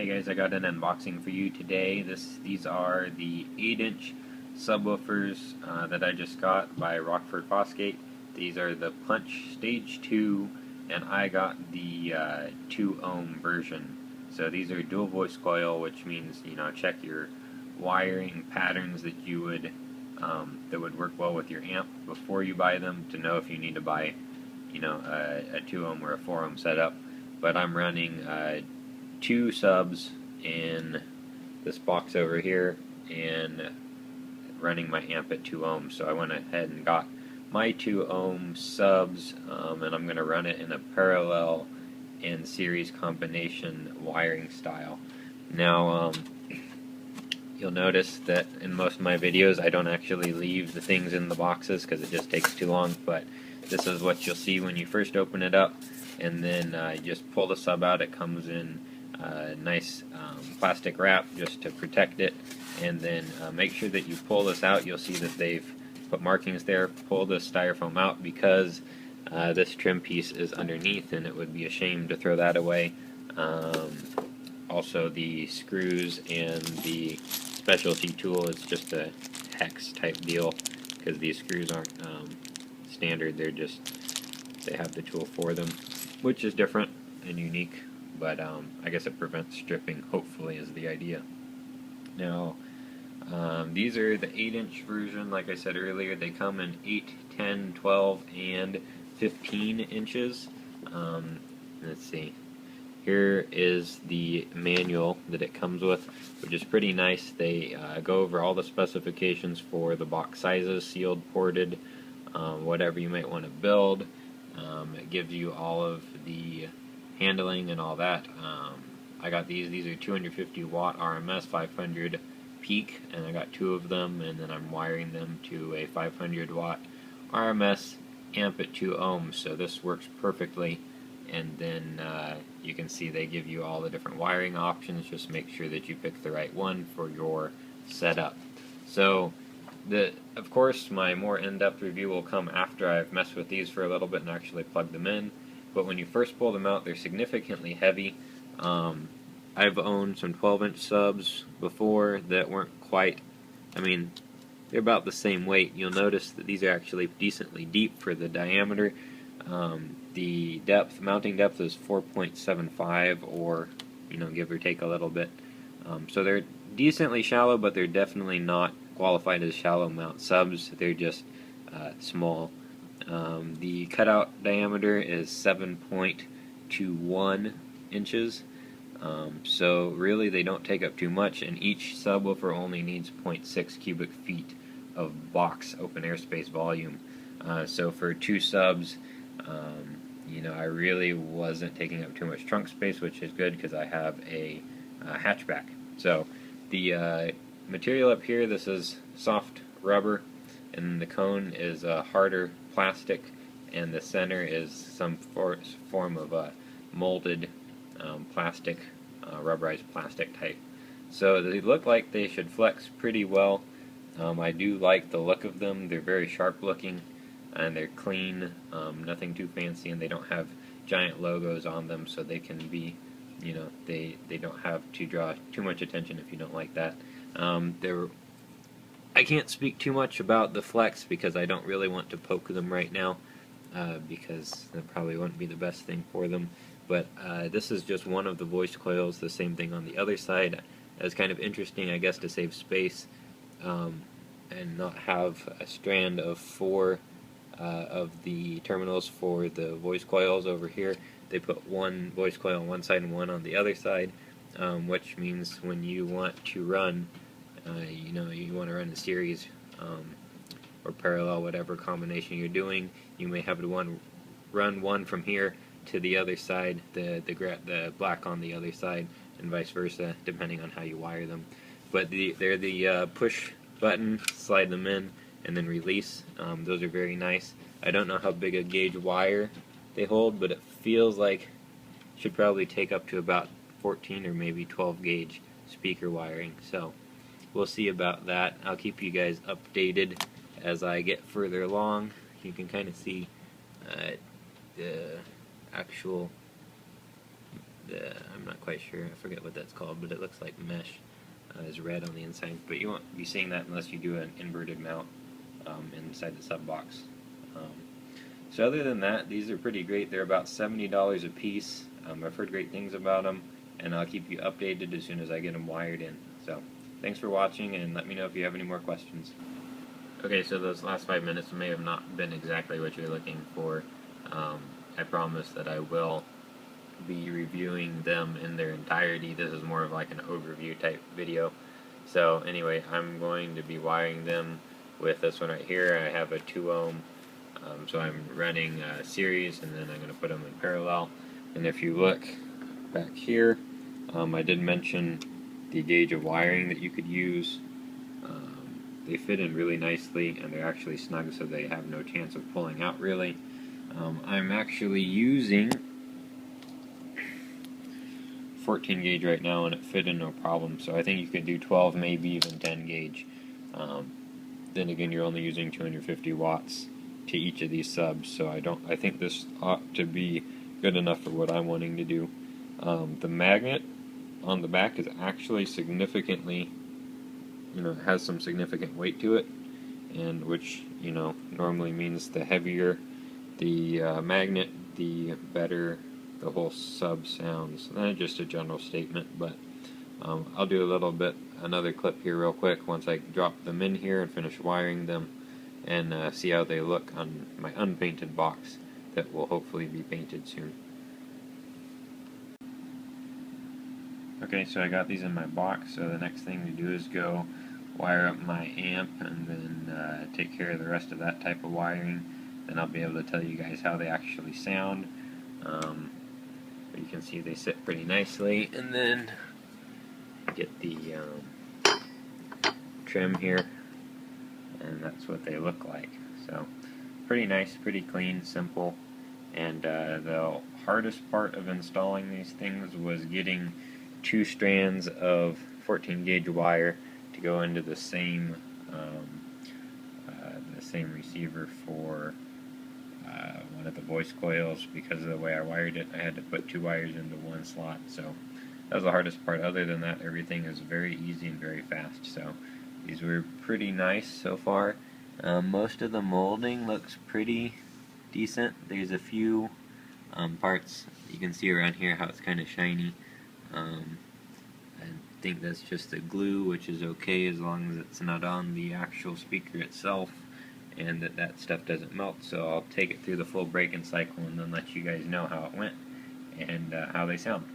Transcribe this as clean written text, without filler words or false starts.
Hey guys, I got an unboxing for you today. These are the 8-inch subwoofers that I just got by Rockford Fosgate. These are the Punch Stage 2, and I got the 2 ohm version. So these are dual voice coil, which means, check your wiring patterns that you would that would work well with your amp before you buy them to know if you need to buy, a 2 ohm or a 4 ohm setup. But I'm running 2 subs in this box over here and running my amp at 2 ohms. So I went ahead and got my 2 ohm subs, and I'm going to run it in a parallel and series combination wiring style. Now, you'll notice that in most of my videos I don't actually leave the things in the boxes because it just takes too long, but this is what you'll see when you first open it up, and then you just pull the sub out. It comes in nice plastic wrap just to protect it, and then make sure that you pull this out. You'll see that they've put markings there. Pull the styrofoam out because this trim piece is underneath and it would be a shame to throw that away. Also, the screws and the specialty tool is just a hex type deal because these screws aren't standard. They have the tool for them, which is different and unique, but I guess it prevents stripping, hopefully, is the idea. Now, these are the 8-inch version. Like I said earlier, they come in 8, 10, 12, and 15 inches. Let's see. Here is the manual that it comes with, which is pretty nice. They go over all the specifications for the box sizes, sealed, ported, whatever you might want to build. It gives you all of the handling and all that. I got these are 250 watt RMS, 500 peak, and I got 2 of them, and then I'm wiring them to a 500 watt RMS amp at 2 ohms, so this works perfectly. And then you can see they give you all the different wiring options. Just make sure that you pick the right one for your setup. So of course my more in-depth review will come after I've messed with these for a little bit and actually plugged them in. But when you first pull them out, they're significantly heavy. I've owned some 12-inch subs before that weren't quite, they're about the same weight. You'll notice that these are actually decently deep for the diameter. The mounting depth is 4.75, or give or take a little bit. So they're decently shallow, but they're definitely not qualified as shallow mount subs. They're just small. The cutout diameter is 7.21 inches. So really they don't take up too much, and each subwoofer only needs 0.6 cubic feet of box open airspace volume. So for 2 subs, I really wasn't taking up too much trunk space, which is good because I have a hatchback. So the material up here, this is soft rubber, and the cone is harder plastic, and the center is some form of a molded plastic, rubberized plastic type. So they look like they should flex pretty well. I do like the look of them. They're very sharp looking, and they're clean, nothing too fancy, and they don't have giant logos on them, so they can be, they don't have to draw too much attention if you don't like that. I can't speak too much about the flex because I don't really want to poke them right now, because that probably wouldn't be the best thing for them. But this is just one of the voice coils, the same thing on the other side. It's kind of interesting, I guess, to save space and not have a strand of 4 of the terminals for the voice coils over here. They put one voice coil on one side and one on the other side, which means when you want to run, you want to run a series or parallel, whatever combination you're doing, you may have to run one from here to the other side, the black on the other side, and vice versa, depending on how you wire them. But they're the push button, slide them in, and then release. Those are very nice. I don't know how big a gauge wire they hold, but it feels like it should probably take up to about 14 or maybe 12 gauge speaker wiring. So we'll see about that. I'll keep you guys updated as I get further along. You can kind of see the actual I'm not quite sure, I forget what that's called, but it looks like mesh. Is red on the inside, but you won't be seeing that unless you do an inverted mount inside the sub box. So other than that, these are pretty great. They're about $70 a piece. I've heard great things about them, and I'll keep you updated as soon as I get them wired in. So thanks for watching, and let me know if you have any more questions. Okay, so those last 5 minutes may have not been exactly what you're looking for. I promise that I will be reviewing them in their entirety. This is more of like an overview type video. So anyway, I'm going to be wiring them with this one right here. I have a 2 ohm, so I'm running a series, and then I'm going to put them in parallel. And if you look back here, I did mention the gauge of wiring that you could use. They fit in really nicely, and they're actually snug, so they have no chance of pulling out really. I'm actually using 14 gauge right now, and it fit in no problem, so I think you could do 12, maybe even 10 gauge. Then again, you're only using 250 watts to each of these subs, so I think this ought to be good enough for what I'm wanting to do. The magnet on the back is actually significantly, has some significant weight to it, and which, normally means the heavier the magnet, the better the whole sub sounds. That's just a general statement, but I'll do another clip here real quick once I drop them in here and finish wiring them, and see how they look on my unpainted box that will hopefully be painted soon. Okay, so I got these in my box, so the next thing to do is go wire up my amp, and then take care of the rest of that type of wiring. Then I'll be able to tell you guys how they actually sound. But you can see they sit pretty nicely, and then get the trim here, and that's what they look like. So pretty nice, pretty clean, simple. And the hardest part of installing these things was getting 2 strands of 14 gauge wire to go into the same receiver for one of the voice coils. Because of the way I wired it, I had to put 2 wires into 1 slot, so that was the hardest part. Other than that, everything is very easy and very fast. So these were pretty nice so far. Most of the molding looks pretty decent. There's a few parts you can see around here how it's kind of shiny. I think that's just the glue, which is okay as long as it's not on the actual speaker itself, and that stuff doesn't melt. So I'll take it through the full break-in cycle and then let you guys know how it went and how they sound.